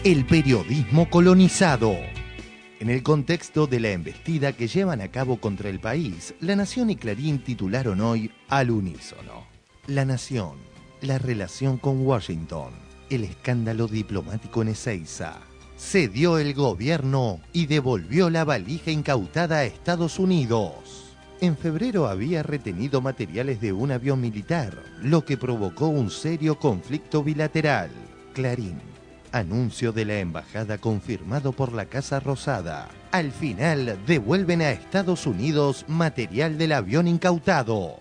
El periodismo colonizado. En el contexto de la embestida que llevan a cabo contra el país, La Nación y Clarín titularon hoy al unísono: La Nación, la relación con Washington, el escándalo diplomático en Ezeiza. Cedió el gobierno y devolvió la valija incautada a Estados Unidos. En febrero había retenido materiales de un avión militar, lo que provocó un serio conflicto bilateral. Clarín. Anuncio de la embajada confirmado por la Casa Rosada. Al final devuelven a Estados Unidos material del avión incautado.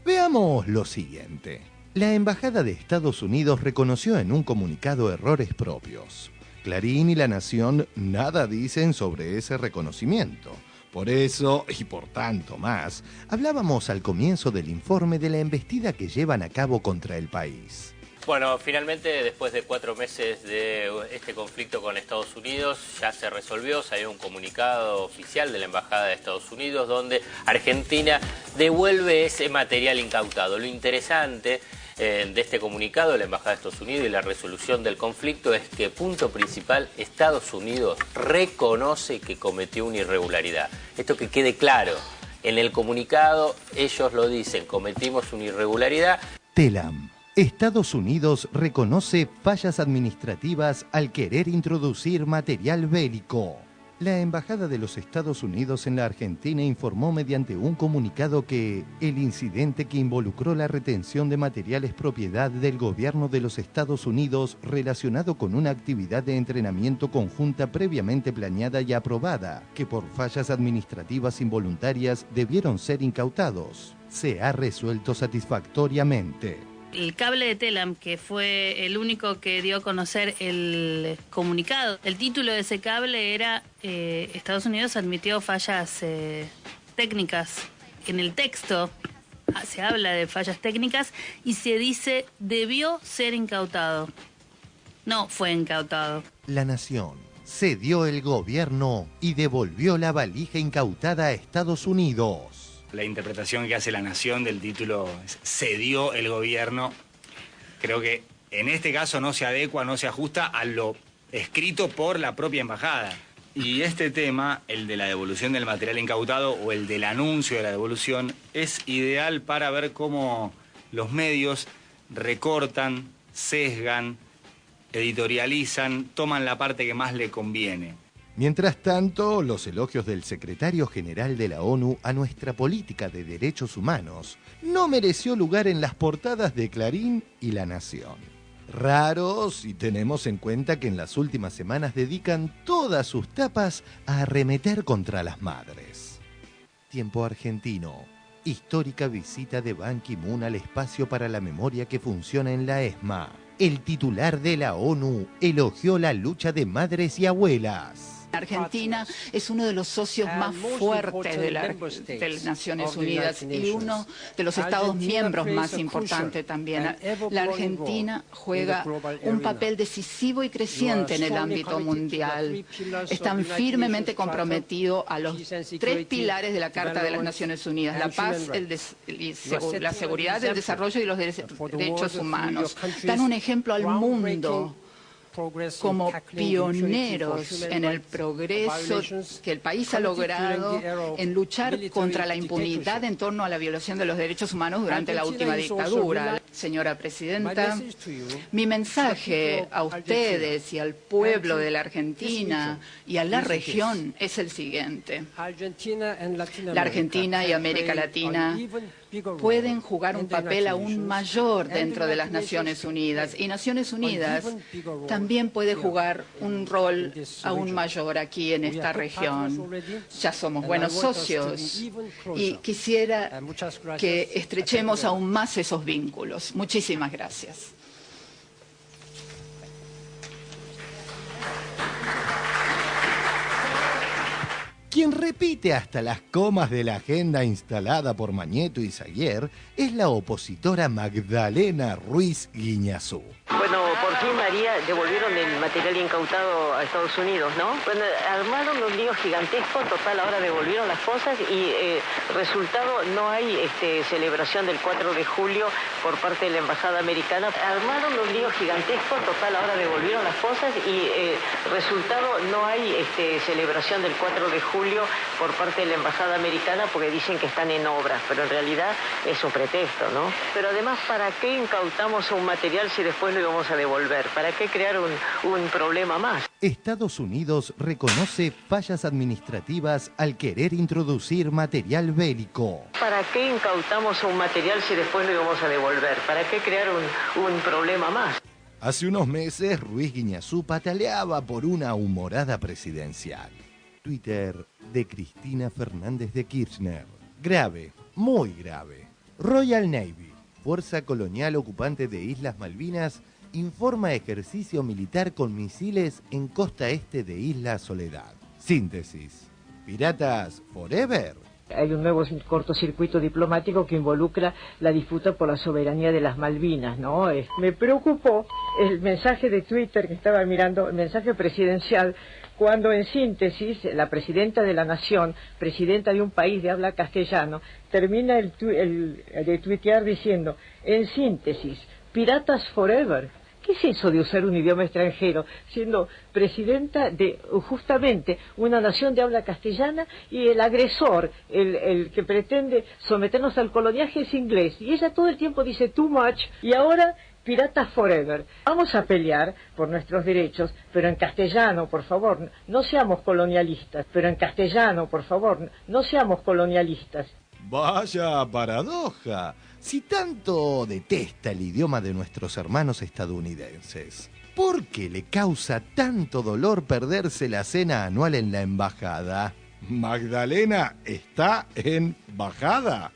Veamos lo siguiente. La embajada de Estados Unidos reconoció en un comunicado errores propios. Clarín y La Nación nada dicen sobre ese reconocimiento. Por eso, y por tanto más, hablábamos al comienzo del informe de la embestida que llevan a cabo contra el país. Bueno, finalmente, después de 4 meses de este conflicto con Estados Unidos, ya se resolvió, salió un comunicado oficial de la Embajada de Estados Unidos donde Argentina devuelve ese material incautado. Lo interesante de este comunicado de la Embajada de Estados Unidos y la resolución del conflicto es que, punto principal, Estados Unidos reconoce que cometió una irregularidad. Esto que quede claro, en el comunicado ellos lo dicen, cometimos una irregularidad. Telam. Estados Unidos reconoce fallas administrativas al querer introducir material bélico. La Embajada de los Estados Unidos en la Argentina informó mediante un comunicado que el incidente que involucró la retención de materiales propiedad del gobierno de los Estados Unidos relacionado con una actividad de entrenamiento conjunta previamente planeada y aprobada, que por fallas administrativas involuntarias debieron ser incautados, se ha resuelto satisfactoriamente. El cable de Telam, que fue el único que dio a conocer el comunicado, el título de ese cable era Estados Unidos admitió fallas técnicas. En el texto se habla de fallas técnicas y se dice debió ser incautado. No fue incautado. La Nación. Cedió el gobierno y devolvió la valija incautada a Estados Unidos. La interpretación que hace La Nación del título cedió el gobierno, creo que en este caso no se adecua, no se ajusta a lo escrito por la propia embajada. Y este tema, el de la devolución del material incautado o el del anuncio de la devolución, es ideal para ver cómo los medios recortan, sesgan, editorializan, toman la parte que más le conviene. Mientras tanto, los elogios del secretario general de la ONU a nuestra política de derechos humanos no mereció lugar en las portadas de Clarín y La Nación. Raro si tenemos en cuenta que en las últimas semanas dedican todas sus tapas a arremeter contra las madres. Tiempo argentino. Histórica visita de Ban Ki-moon al espacio para la memoria que funciona en la ESMA. El titular de la ONU elogió la lucha de madres y abuelas. Argentina es uno de los socios más fuertes de las Naciones Unidas y uno de los Estados miembros más importantes también. La Argentina juega un papel decisivo y creciente en el ámbito mundial. Están firmemente comprometidos a los 3 pilares de la Carta de las Naciones Unidas: la paz, la seguridad, el desarrollo y los derechos humanos. Dan un ejemplo al mundo como pioneros en el progreso que el país ha logrado en luchar contra la impunidad en torno a la violación de los derechos humanos durante la última dictadura. Señora Presidenta, mi mensaje a ustedes y al pueblo de la Argentina y a la región es el siguiente. La Argentina y América Latina pueden jugar un papel aún mayor dentro de las Naciones Unidas, y Naciones Unidas también puede jugar un rol aún mayor aquí en esta región. Ya somos buenos socios y quisiera que estrechemos aún más esos vínculos. Muchísimas gracias. Quien repite hasta las comas de la agenda instalada por Mañeto y Zaguier es la opositora Magdalena Ruiz Guiñazú. Bueno, Bueno, por fin, María, devolvieron el material incautado a Estados Unidos, ¿no? Bueno, armaron un lío gigantesco, total, ahora devolvieron las cosas y resultado, no hay celebración del 4 de julio por parte de la Embajada Americana. Armaron un lío gigantesco, total, ahora devolvieron las cosas y resultado, no hay celebración del 4 de julio por parte de la Embajada Americana porque dicen que están en obras, pero en realidad es un pretexto, ¿no? Pero además, ¿para qué incautamos un material si después lo íbamos a devolver? ¿Para qué crear un problema más? Estados Unidos reconoce fallas administrativas al querer introducir material bélico. ¿Para qué incautamos un material si después lo íbamos a devolver? ¿Para qué crear un problema más? Hace unos meses, Ruiz Guiñazú pataleaba por una humorada presidencial. Twitter de Cristina Fernández de Kirchner. Grave, muy grave. Royal Navy, fuerza colonial ocupante de Islas Malvinas, informa ejercicio militar con misiles en costa este de Isla Soledad. Síntesis. ¿Piratas forever? Hay un nuevo cortocircuito diplomático que involucra la disputa por la soberanía de las Malvinas, ¿no? Me preocupó el mensaje de Twitter que estaba mirando, el mensaje presidencial, cuando en síntesis la presidenta de la Nación, presidenta de un país de habla castellano, termina de tuitear diciendo, en síntesis, piratas forever. ¿Qué es eso de usar un idioma extranjero siendo presidenta de justamente una nación de habla castellana y el agresor, el que pretende someternos al coloniaje es inglés? Y ella todo el tiempo dice too much y ahora piratas forever. Vamos a pelear por nuestros derechos, pero en castellano, por favor, no seamos colonialistas. Pero en castellano, por favor, no seamos colonialistas. Vaya paradoja. Si tanto detesta el idioma de nuestros hermanos estadounidenses, ¿por qué le causa tanto dolor perderse la cena anual en la embajada? ¿Magdalena está en bajada?